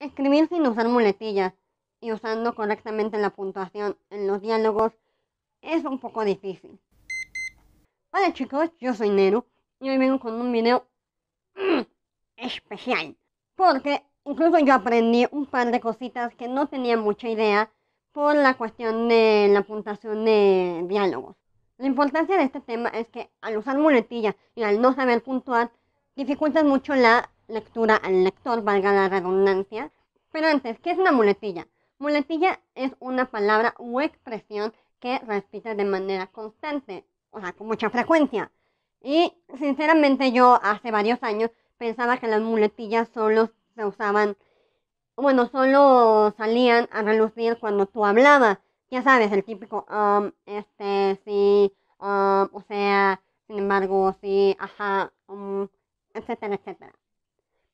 Escribir sin usar muletillas y usando correctamente la puntuación en los diálogos es un poco difícil. Hola chicos, yo soy Nero y hoy vengo con un video especial. Porque incluso yo aprendí un par de cositas que no tenía mucha idea por la cuestión de la puntuación de diálogos. La importancia de este tema es que al usar muletillas y al no saber puntuar, dificultan mucho la lectura al lector, valga la redundancia. Pero antes, ¿qué es una muletilla? Muletilla es una palabra o expresión que repite de manera constante, o sea, con mucha frecuencia. Y sinceramente yo hace varios años pensaba que las muletillas solo se usaban, bueno, solo salían a relucir cuando tú hablabas. Ya sabes, el típico, sí, o sea, sin embargo, sí, ajá, etcétera, etcétera.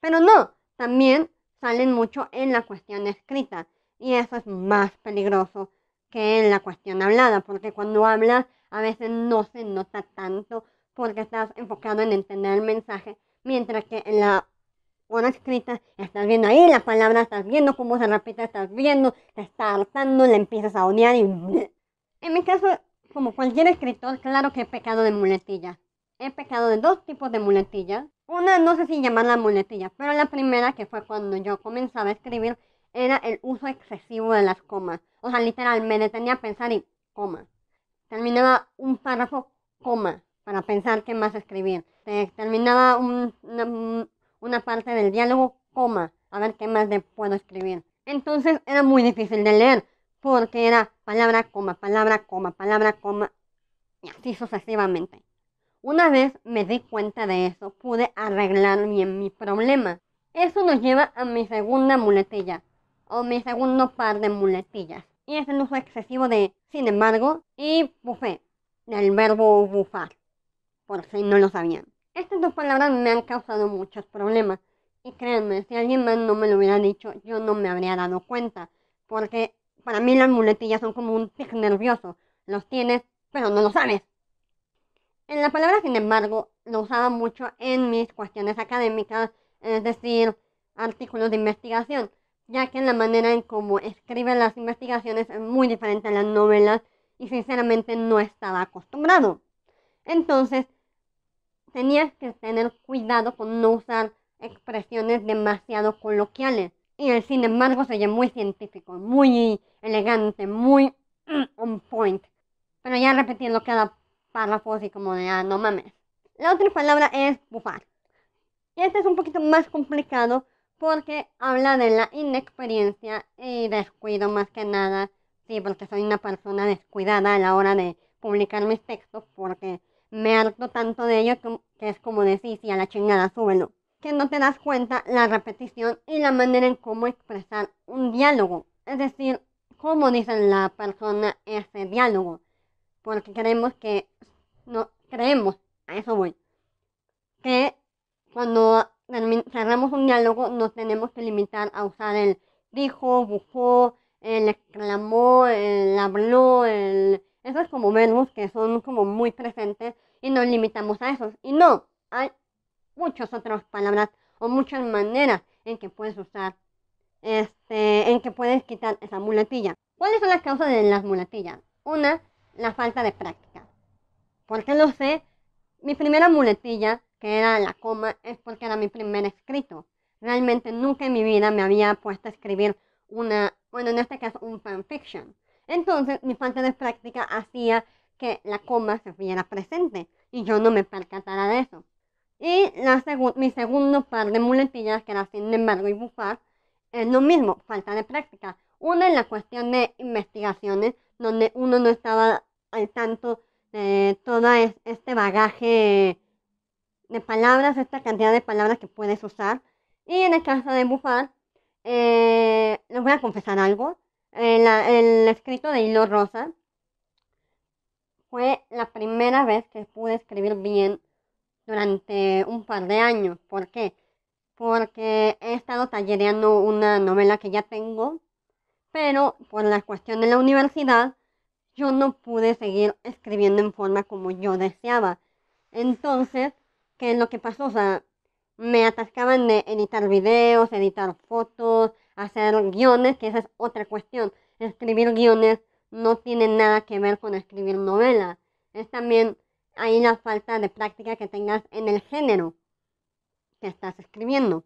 Pero no, también salen mucho en la cuestión escrita. Y eso es más peligroso que en la cuestión hablada, porque cuando hablas a veces no se nota tanto porque estás enfocado en entender el mensaje, mientras que en la hora escrita estás viendo ahí la palabra, estás viendo cómo se repite, estás viendo, te está hartando, le empiezas a odiar y... En mi caso, como cualquier escritor, claro que he pecado de muletillas. He pecado de dos tipos de muletillas. Una, no sé si llamarla muletilla, pero la primera, que fue cuando yo comenzaba a escribir, era el uso excesivo de las comas. O sea, literal, me detenía a pensar y coma. Terminaba un párrafo, coma, para pensar qué más escribir. Terminaba una parte del diálogo, coma, a ver qué más puedo escribir. Entonces era muy difícil de leer, porque era palabra, coma, palabra, coma, palabra, coma, y así sucesivamente. Una vez me di cuenta de eso, pude arreglar bien mi problema. Eso nos lleva a mi segunda muletilla, o mi segundo par de muletillas. Y es el uso excesivo de sin embargo y buffet, del verbo bufar, por si no lo sabían. Estas dos palabras me han causado muchos problemas. Y créanme, si alguien más no me lo hubiera dicho, yo no me habría dado cuenta. Porque para mí las muletillas son como un tic nervioso. Los tienes, pero no lo sabes. En la palabra, sin embargo, lo usaba mucho en mis cuestiones académicas, es decir, artículos de investigación, ya que la manera en cómo escriben las investigaciones es muy diferente a las novelas y sinceramente no estaba acostumbrado. Entonces, tenías que tener cuidado con no usar expresiones demasiado coloquiales. Y el sin embargo se oye muy científico, muy elegante, muy on point. Pero ya repitiendo cada párrafo así como de, no mames. La otra palabra es bufar. Y este es un poquito más complicado porque habla de la inexperiencia y descuido más que nada. Sí, porque soy una persona descuidada a la hora de publicar mis textos porque me harto tanto de ello que es como decir, sí, a la chingada, súbelo. Que no te das cuenta la repetición y la manera en cómo expresar un diálogo. Es decir, cómo dice la persona ese diálogo. Porque no creemos, a eso voy, que cuando cerramos un diálogo nos tenemos que limitar a usar el dijo, bufó, el exclamó, el habló, esos como verbos que son como muy presentes y nos limitamos a esos. Y no, hay muchas otras palabras o muchas maneras en que puedes usar, en que puedes quitar esa muletilla. ¿Cuáles son las causas de las muletillas? Una, la falta de práctica. ¿Por qué lo sé? Mi primera muletilla, que era la coma, es porque era mi primer escrito. Realmente nunca en mi vida me había puesto a escribir bueno, en este caso un fanfiction. Entonces, mi falta de práctica hacía que la coma se viera presente y yo no me percatara de eso. Y mi segundo par de muletillas, que era sin embargo y bufar, es lo mismo, falta de práctica. Una en la cuestión de investigaciones, donde uno no estaba al tanto de todo este bagaje de palabras, esta cantidad de palabras que puedes usar. Y en el caso de bufar, les voy a confesar algo. El escrito de Hilo Rosa fue la primera vez que pude escribir bien durante un par de años. ¿Por qué? Porque he estado tallereando una novela que ya tengo, pero por la cuestión de la universidad, yo no pude seguir escribiendo en forma como yo deseaba. Entonces, ¿qué es lo que pasó? O sea, me atascaban de editar videos, editar fotos, hacer guiones, que esa es otra cuestión. Escribir guiones no tiene nada que ver con escribir novela. Es también ahí la falta de práctica que tengas en el género que estás escribiendo.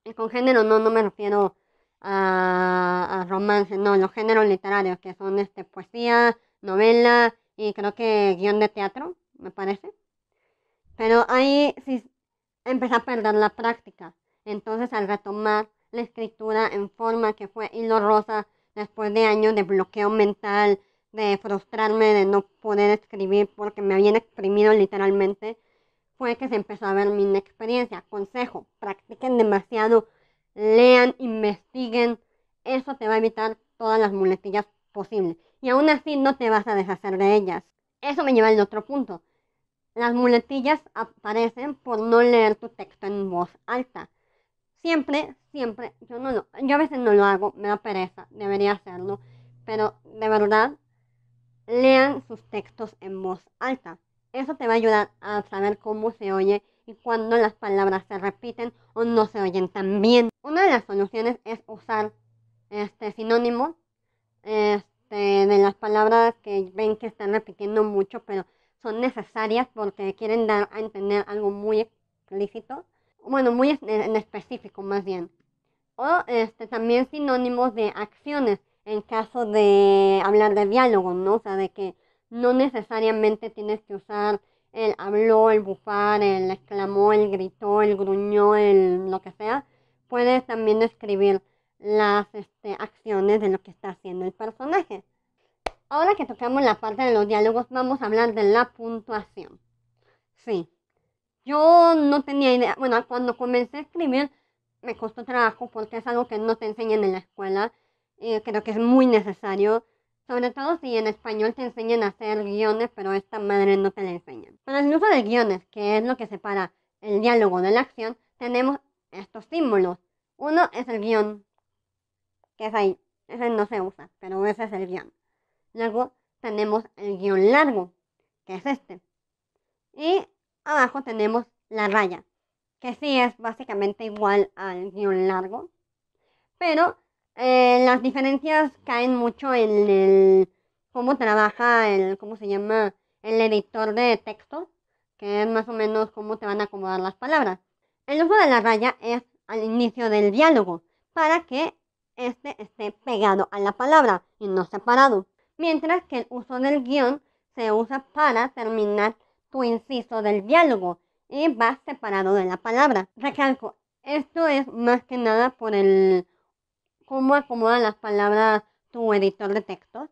Y con género no me refiero a romance, no, los géneros literarios, que son poesía, novela y creo que guión de teatro, me parece. Pero ahí sí empecé a perder la práctica. Entonces al retomar la escritura en forma que fue hilo rosa, después de años de bloqueo mental, de frustrarme, de no poder escribir porque me habían exprimido literalmente, fue que se empezó a ver mi inexperiencia. Consejo, practiquen demasiado, lean, investiguen, eso te va a evitar todas las muletillas posibles. Y aún así no te vas a deshacer de ellas. Eso me lleva al otro punto. Las muletillas aparecen por no leer tu texto en voz alta. Siempre, yo a veces no lo hago, me da pereza, debería hacerlo, pero de verdad, lean sus textos en voz alta. Eso te va a ayudar a saber cómo se oye y cuándo las palabras se repiten o no se oyen tan bien. Una de las soluciones es usar sinónimos de las palabras que ven que están repitiendo mucho, pero son necesarias porque quieren dar a entender algo muy explícito, bueno, muy en específico más bien. O también sinónimos de acciones en caso de hablar de diálogo, ¿no? O sea, de que no necesariamente tienes que usar el habló, el bufar, el exclamó, el gritó, el gruñó, el lo que sea. Puedes también escribir las acciones de lo que está haciendo el personaje. Ahora que tocamos la parte de los diálogos, vamos a hablar de la puntuación. Sí, yo no tenía idea, bueno, cuando comencé a escribir me costó trabajo porque es algo que no te enseñan en la escuela y creo que es muy necesario, sobre todo si en español te enseñan a hacer guiones, pero esta madre no te la enseñan. Para el uso de guiones, que es lo que separa el diálogo de la acción, tenemos estos símbolos. Uno es el guión, que es ahí, ese no se usa, pero ese es el guión. Luego tenemos el guión largo, que es este. Y abajo tenemos la raya, que sí es básicamente igual al guión largo, pero las diferencias caen mucho en el cómo trabaja ¿cómo se llama? El editor de texto, que es más o menos cómo te van a acomodar las palabras. El uso de la raya es al inicio del diálogo, para que este esté pegado a la palabra y no separado, mientras que el uso del guión se usa para terminar tu inciso del diálogo y va separado de la palabra. Recalco, esto es más que nada por el cómo acomoda las palabras tu editor de textos.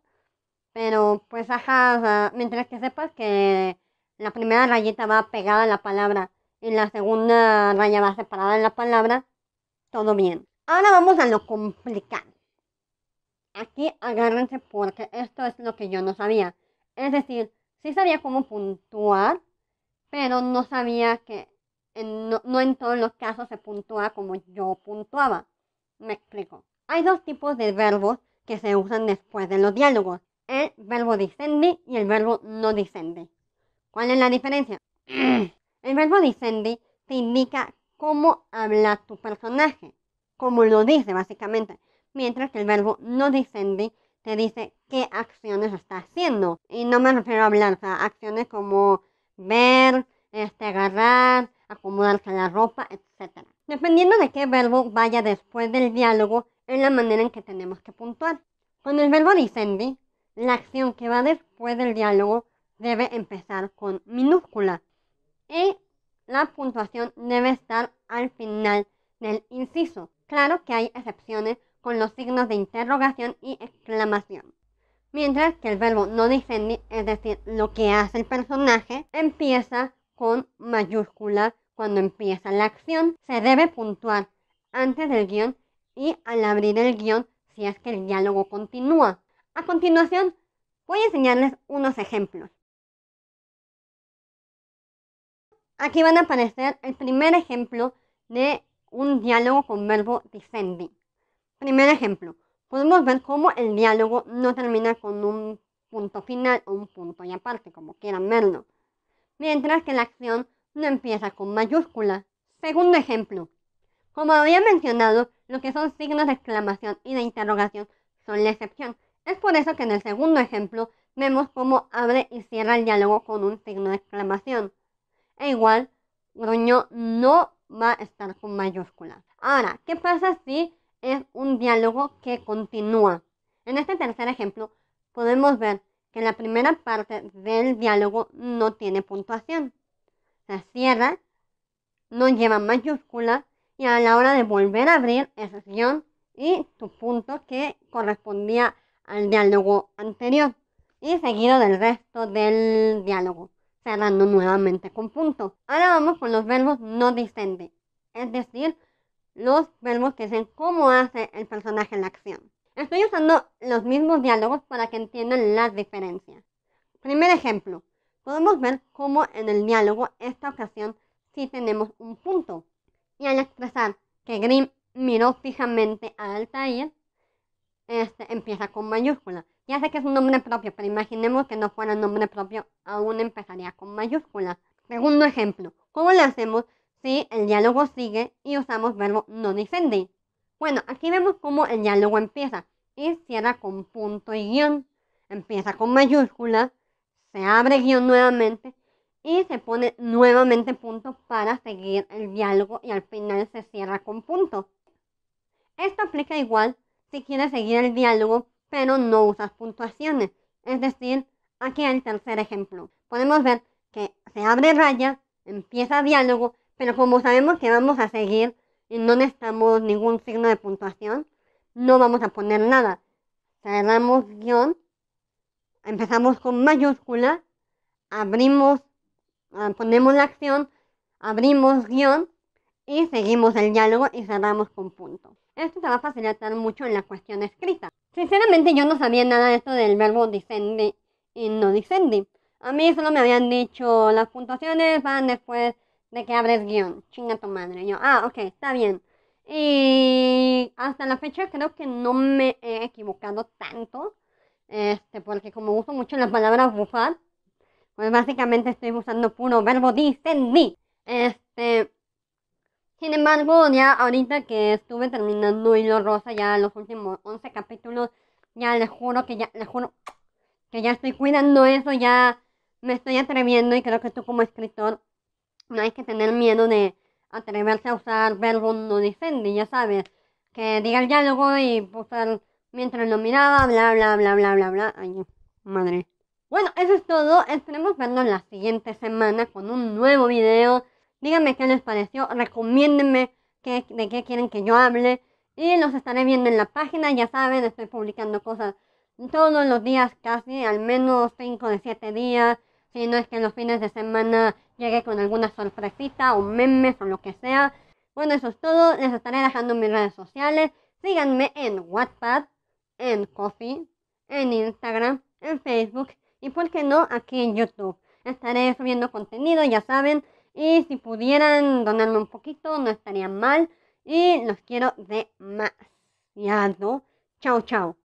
Pero pues ajá, o sea, mientras que sepas que la primera rayita va pegada a la palabra y la segunda raya va separada de la palabra, todo bien. Ahora vamos a lo complicado. Aquí agárrense porque esto es lo que yo no sabía. Es decir, sí sabía cómo puntuar, pero no sabía que no en todos los casos se puntúa como yo puntuaba. Me explico. Hay dos tipos de verbos que se usan después de los diálogos. El verbo dicendi y el verbo no dicendi. ¿Cuál es la diferencia? El verbo dicendi te indica cómo habla tu personaje, cómo lo dice básicamente, mientras que el verbo no dicendi te dice qué acciones está haciendo. Y no me refiero a hablar, o sea, acciones como ver, agarrar, acomodarse la ropa, etc. Dependiendo de qué verbo vaya después del diálogo, es la manera en que tenemos que puntuar. Con el verbo dicendi, la acción que va después del diálogo debe empezar con minúscula y la puntuación debe estar al final del inciso. Claro que hay excepciones con los signos de interrogación y exclamación. Mientras que el verbo no dicendi, es decir, lo que hace el personaje, empieza con mayúscula cuando empieza la acción. Se debe puntuar antes del guión y al abrir el guión si es que el diálogo continúa. A continuación, voy a enseñarles unos ejemplos. Aquí van a aparecer el primer ejemplo de un diálogo con verbo dicendi. Primer ejemplo, podemos ver cómo el diálogo no termina con un punto final o un punto y aparte, como quieran verlo, mientras que la acción no empieza con mayúscula. Segundo ejemplo, Como había mencionado, lo que son signos de exclamación y de interrogación son la excepción. Es por eso que en el segundo ejemplo vemos cómo abre y cierra el diálogo con un signo de exclamación. E igual, gruñó no va a estar con mayúsculas. Ahora, ¿qué pasa si es un diálogo que continúa? En este tercer ejemplo, podemos ver que la primera parte del diálogo no tiene puntuación. Se cierra, no lleva mayúscula y a la hora de volver a abrir es guión y tu punto que correspondía al diálogo anterior y seguido del resto del diálogo, cerrando nuevamente con punto. Ahora vamos con los verbos no discende, es decir, los verbos que dicen cómo hace el personaje la acción. Estoy usando los mismos diálogos para que entiendan las diferencias. Primer ejemplo, podemos ver cómo en el diálogo esta ocasión sí tenemos un punto. Y al expresar que Grimm miró fijamente a Altair, empieza con mayúscula. Ya sé que es un nombre propio, pero imaginemos que no fuera nombre propio, aún empezaría con mayúscula. Segundo ejemplo, ¿cómo le hacemos si el diálogo sigue y usamos verbo no discende? Bueno, aquí vemos cómo el diálogo empieza y cierra con punto y guión. Empieza con mayúscula, se abre guión nuevamente y se pone nuevamente punto para seguir el diálogo y al final se cierra con punto. Esto aplica igual si quieres seguir el diálogo pero no usas puntuaciones. Es decir, aquí el tercer ejemplo. Podemos ver que se abre raya, empieza diálogo, pero como sabemos que vamos a seguir y no necesitamos ningún signo de puntuación, no vamos a poner nada. Cerramos guión, empezamos con mayúscula, abrimos, ponemos la acción, abrimos guión y seguimos el diálogo y cerramos con punto. Esto te va a facilitar mucho en la cuestión escrita. Sinceramente yo no sabía nada de esto del verbo discendi y no discendi. A mí solo me habían dicho las puntuaciones van después de que abres guión. Chinga tu madre. Yo, ok, está bien. Y hasta la fecha creo que no me he equivocado tanto. Porque como uso mucho la palabra bufar, pues básicamente estoy usando puro verbo discendi. Sin embargo, ya ahorita que estuve terminando Hilo Rosa, ya los últimos 11 capítulos, ya les juro que ya estoy cuidando eso, ya me estoy atreviendo y creo que tú como escritor no hay que tener miedo de atreverse a usar verbos no discendi, ya sabes, que diga el diálogo y usar mientras lo miraba, bla bla bla bla bla bla. Ay, madre. Bueno, eso es todo. Esperemos vernos la siguiente semana con un nuevo video. Díganme qué les pareció, recomiéndenme de qué quieren que yo hable y los estaré viendo en la página. Ya saben, estoy publicando cosas todos los días casi, al menos 5 de 7 días. Si no es que los fines de semana llegue con alguna sorpresita o memes o lo que sea. Bueno, eso es todo. Les estaré dejando mis redes sociales. Síganme en Wattpad, en Coffee, en Instagram, en Facebook y por qué no aquí en YouTube. Estaré subiendo contenido, ya saben. Y si pudieran donarme un poquito, no estaría mal. Y los quiero demasiado. Chao, chao.